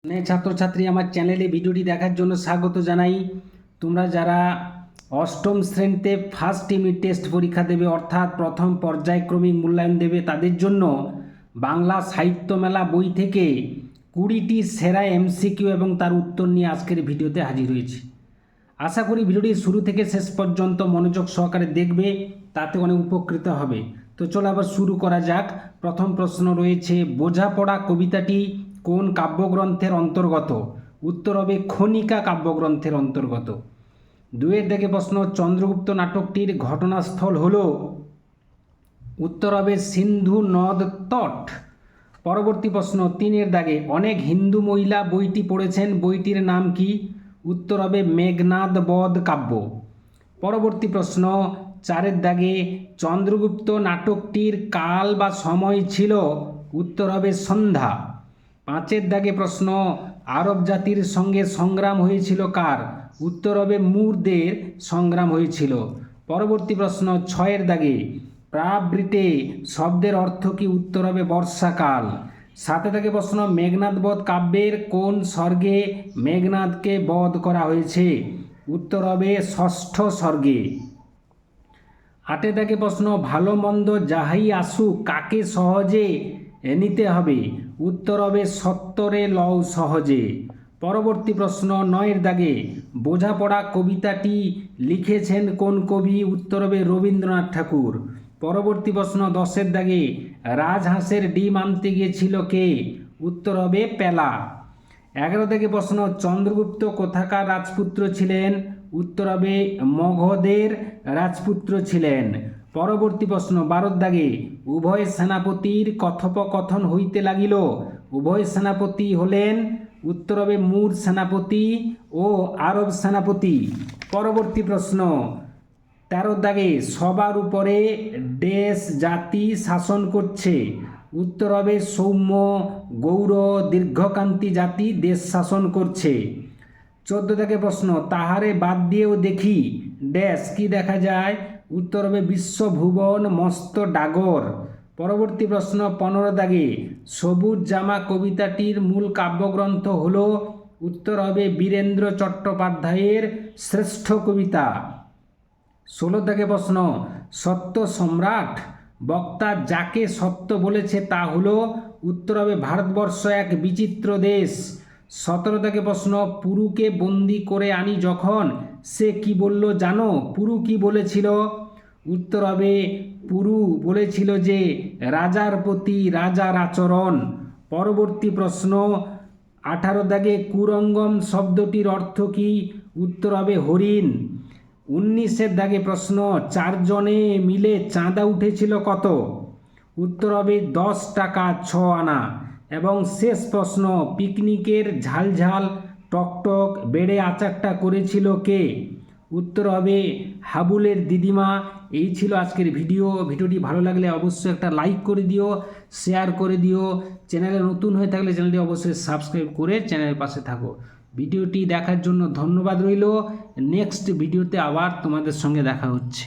ছাত্রছাত্রী আমার চ্যানেলে ভিডিওটি দেখার জন্য স্বাগত জানাই। তোমরা যারা অষ্টম শ্রেণীতে ফার্স্ট ইউনিট টেস্ট পরীক্ষা দেবে অর্থাৎ প্রথম পর্যায়ক্রমিক মূল্যায়ন দেবে তাদের জন্য বাংলা সাহিত্য মেলা বই থেকে 20টি সেরা এমসিকিউ এবং তার উত্তর নিয়ে আজকের ভিডিওতে হাজির হয়েছি। আশা করি ভিডিওটি শুরু থেকে শেষ পর্যন্ত মনোযোগ সহকারে দেখবে, তাতে অনেক উপকৃত হবে। তো চলো আবার শুরু করা যাক। প্রথম প্রশ্ন রয়েছে, বোঝাপড়া কবিতাটি কোন কাব্যগ্রন্থের অন্তর্গত? উত্তর হবে খনিকা কাব্যগ্রন্থের অন্তর্গত। দুয়ের দিকে প্রশ্ন, চন্দ্রগুপ্ত নাটকটির ঘটনাস্থল হল? উত্তর হবে সিন্ধু নদ তট। পরবর্তী প্রশ্ন, তিনের দাগে, অনেক হিন্দু মহিলা বইটি পড়েছেন, বইটির নাম কি? উত্তর হবে মেঘনাদ বধ কাব্য। পরবর্তী প্রশ্ন, চারের দাগে, চন্দ্রগুপ্ত নাটকটির কাল বা সময় ছিল? উত্তর হবে সন্ধ্যা। পাঁচের দাগে প্রশ্ন, আরব জাতির সঙ্গে সংগ্রাম হয়েছিল কার? উত্তর হবে মুরদের সংগ্রাম হয়েছিল। পরবর্তী প্রশ্ন, ছয়ের দাগে, প্রাবৃতে শব্দের অর্থ কি? উত্তর হবে বর্ষাকাল। সাথে থেকে প্রশ্ন, মেঘনাদ বধ কাব্যের কোন স্বর্গে মেঘনাদকে বধ করা হয়েছে? উত্তর হবে ষষ্ঠ স্বর্গে। আটে থেকে প্রশ্ন, ভালো মন্দ যাহাই আসুক কাকে সহজে নিতে হবে? উত্তর হবে সত্তরে লও সহজে। পরবর্তী প্রশ্ন, নয়ের দাগে, বোঝাপড়া কবিতাটি লিখেছেন কোন কবি? উত্তর হবে রবীন্দ্রনাথ ঠাকুর। পরবর্তী প্রশ্ন, দশের দাগে, রাজহাঁসের ডিম আনতে গিয়েছিল কে? উত্তর হবে পেলা। 11 থেকে প্রশ্ন, চন্দ্রগুপ্ত কোথাকার রাজপুত্র ছিলেন? উত্তর হবে মগধের রাজপুত্র ছিলেন। পরবর্তী প্রশ্ন, 12 দাগে, উভয় সেনাপতির কথোপকথন হইতে লাগিল। উভয় সেনাপতি হলেন? উত্তর হবে মুর সেনাপতি ও আরব সেনাপতি। পরবর্তী প্রশ্ন, 13 দাগে, সবার উপরে ড্যাশ জাতি শাসন করছে? উত্তর হবে সৌম্য গৌর দীর্ঘকান্তি জাতি দেশ শাসন করছে। 14 থেকে প্রশ্ন, তাহারে বাদ দিয়েও দেখি ড্যাশ কি দেখা যায়? উত্তর হবে বিশ্বভুবন মস্ত ডাগর। পরবর্তী প্রশ্ন, 15 দাগে, সবুজ জামা কবিতাটির মূল কাব্যগ্রন্থ হল? উত্তর হবে বীরেন্দ্র চট্টোপাধ্যায়ের শ্রেষ্ঠ কবিতা। 16 থেকে প্রশ্ন, সত্য সম্রাট বক্তা যাকে সত্য বলেছে তা হলো? উত্তর হবে ভারতবর্ষ এক বিচিত্র দেশ। 17 থেকে প্রশ্ন, পুরুকে বন্দি করে আনি যখন সে কি বলল জানো? পুরু কি বলেছিল? উত্তর হবে পুরু বলেছিল যে রাজার প্রতি রাজার আচরণ। পরবর্তী প্রশ্ন, 18 দাগে, কুরঙ্গম শব্দটির অর্থ কি? উত্তর হবে হরিণ। 19 দাগে প্রশ্ন, 4 জনে মিলে চাঁদা উঠেছিল কত? উত্তর হবে 10 টাকা 6 আনা। এবং শেষ প্রশ্ন, পিকনিকের ঝালঝাল টকটক বেড়ে আচারটা করেছিল কে? উত্তর হবে হাবুলের দিদিমা। এই ছিল আজকের ভিডিওটি ভালো লাগলে অবশ্যই একটা লাইক করে দিও, শেয়ার করে দিও। চ্যানেলে নতুন হয়ে থাকলে চ্যানেলটি অবশ্যই সাবস্ক্রাইব করে চ্যানেলের পাশে থাকো। ভিডিওটি দেখার জন্য ধন্যবাদ রইল। নেক্সট ভিডিওতে আবার তোমাদের সঙ্গে দেখা হচ্ছে।